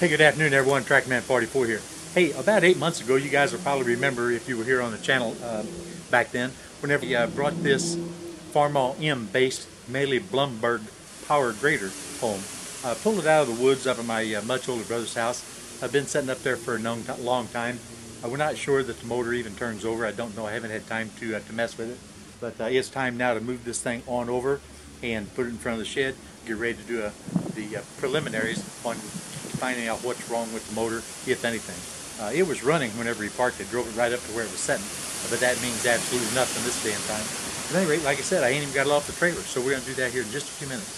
Hey, good afternoon everyone, Trackman44 here. Hey, about 8 months ago, you guys will probably remember if you were here on the channel back then, whenever I brought this Farmall M based Meili-Blumberg Power Grader home. I pulled it out of the woods up at my much older brother's house. I've been sitting up there for a long time. We're not sure that the motor even turns over. I don't know, I haven't had time to mess with it. But it's time now to move this thing on over and put it in front of the shed, get ready to do the preliminaries on finding out what's wrong with the motor, if anything. It was running whenever he parked it, drove it right up to where it was sitting, but that means absolutely nothing this day and time. At any rate, like I said, I ain't even got it off the trailer, so we're going to do that here in just a few minutes.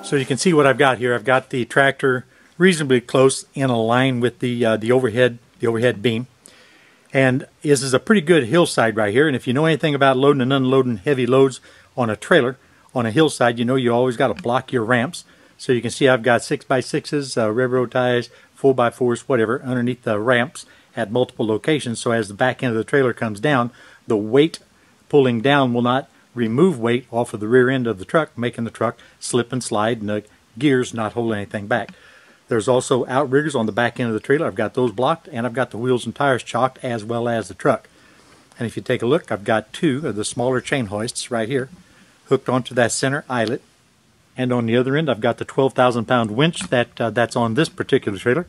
So you can see what I've got here. I've got the tractor reasonably close in a line with the overhead beam. And this is a pretty good hillside right here. And if you know anything about loading and unloading heavy loads on a trailer, on a hillside, you know you always got to block your ramps. So you can see I've got 6x6s, railroad ties, 4x4s, whatever, underneath the ramps at multiple locations. So as the back end of the trailer comes down, the weight pulling down will not remove weight off of the rear end of the truck, making the truck slip and slide and the gears not hold anything back. There's also outriggers on the back end of the trailer. I've got those blocked, and I've got the wheels and tires chalked as well as the truck. And if you take a look, I've got two of the smaller chain hoists right here hooked onto that center eyelet. And on the other end, I've got the 12,000-pound winch that's on this particular trailer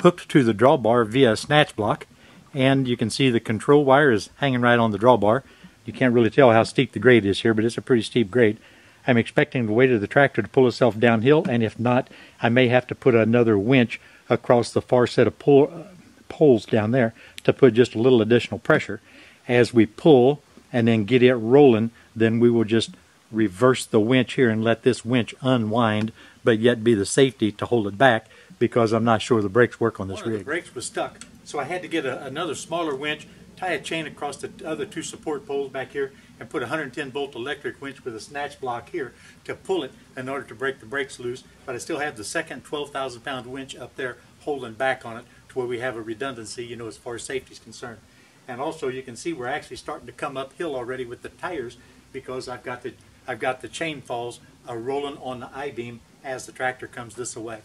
hooked to the drawbar via a snatch block. And you can see the control wire is hanging right on the drawbar. You can't really tell how steep the grade is here, but it's a pretty steep grade. I'm expecting the weight of the tractor to pull itself downhill, and if not, I may have to put another winch across the far set of poles down there to put just a little additional pressure. As we pull and then get it rolling, then we will just reverse the winch here and let this winch unwind, but yet be the safety to hold it back, because I'm not sure the brakes work on this rig. The brakes was stuck, so I had to get another smaller winch, tie a chain across the other two support poles back here, and put a 110-volt electric winch with a snatch block here to pull it in order to break the brakes loose. But I still have the second 12,000-pound winch up there holding back on it to where we have a redundancy, you know, as far as safety is concerned. And also you can see we're actually starting to come uphill already with the tires, because I've got the chain falls rolling on the I-beam as the tractor comes this way.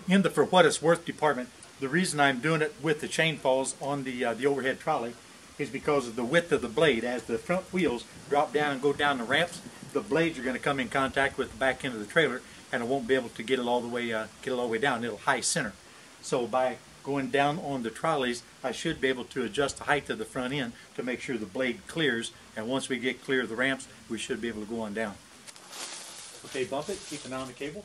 In the for what it's worth department, the reason I'm doing it with the chain falls on the overhead trolley is because of the width of the blade. As the front wheels drop down and go down the ramps, the blades are going to come in contact with the back end of the trailer, and it won't be able to get it all the way down. It'll high center. So by going down on the trolleys, I should be able to adjust the height of the front end to make sure the blade clears, and once we get clear of the ramps, we should be able to go on down. Okay, bump it, keep an eye on the cable.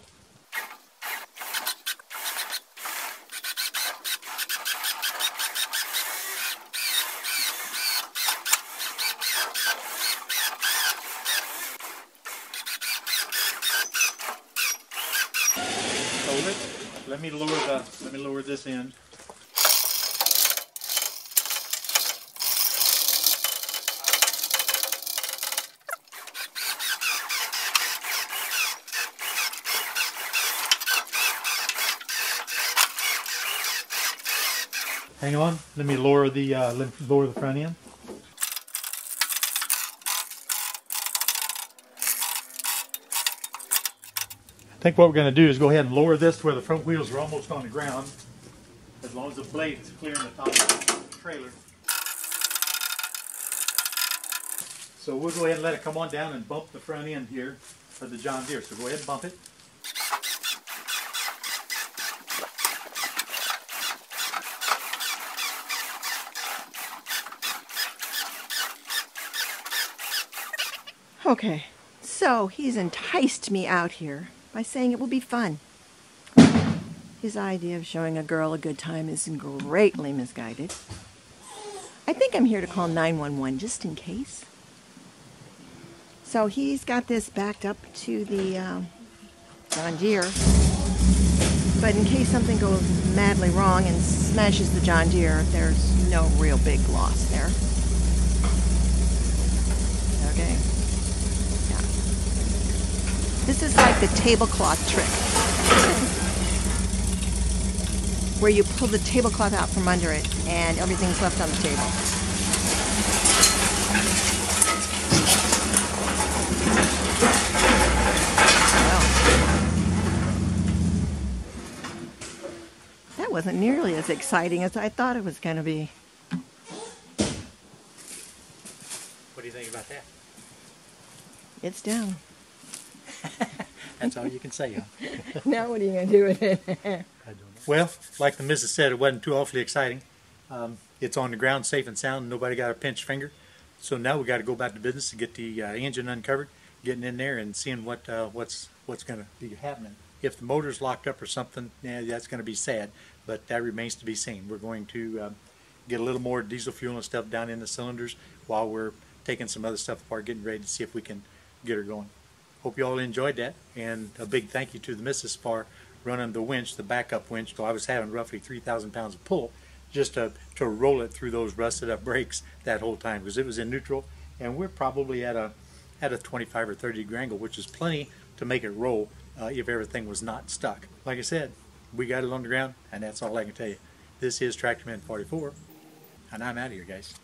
Hold it. Let me lower this end. Hang on. Let me lower the front end. I think what we're going to do is go ahead and lower this to where the front wheels are almost on the ground, as long as the blade is clearing the top of the trailer. So we'll go ahead and let it come on down and bump the front end here of the John Deere. So go ahead and bump it. Okay, so he's enticed me out here by saying it will be fun. His idea of showing a girl a good time is greatly misguided. I think I'm here to call 911 just in case. So he's got this backed up to the John Deere. But in case something goes madly wrong and smashes the John Deere, there's no real big loss there. Okay. Yeah. This is like the tablecloth trick, where you pull the tablecloth out from under it and everything's left on the table. That wasn't nearly as exciting as I thought it was going to be. What do you think about that? It's down. That's all you can say, huh? Now what are you going to do with it? I don't know. Well, like the missus said, it wasn't too awfully exciting. It's on the ground safe and sound. Nobody got a pinched finger. So now we got to go back to business to get the engine uncovered, getting in there and seeing what's going to be happening. If the motor's locked up or something, yeah, that's going to be sad, but that remains to be seen. We're going to get a little more diesel fuel and stuff down in the cylinders while we're taking some other stuff apart, getting ready to see if we can get her going. Hope you all enjoyed that, and a big thank you to the missus for running the winch, the backup winch, so I was having roughly 3,000 pounds of pull just to roll it through those rusted up brakes that whole time, because it was in neutral, and we're probably at a 25 or 30 degree angle, which is plenty to make it roll if everything was not stuck. Like I said, we got it on the ground, and that's all I can tell you. This is Tractorman 44, and I'm out of here, guys.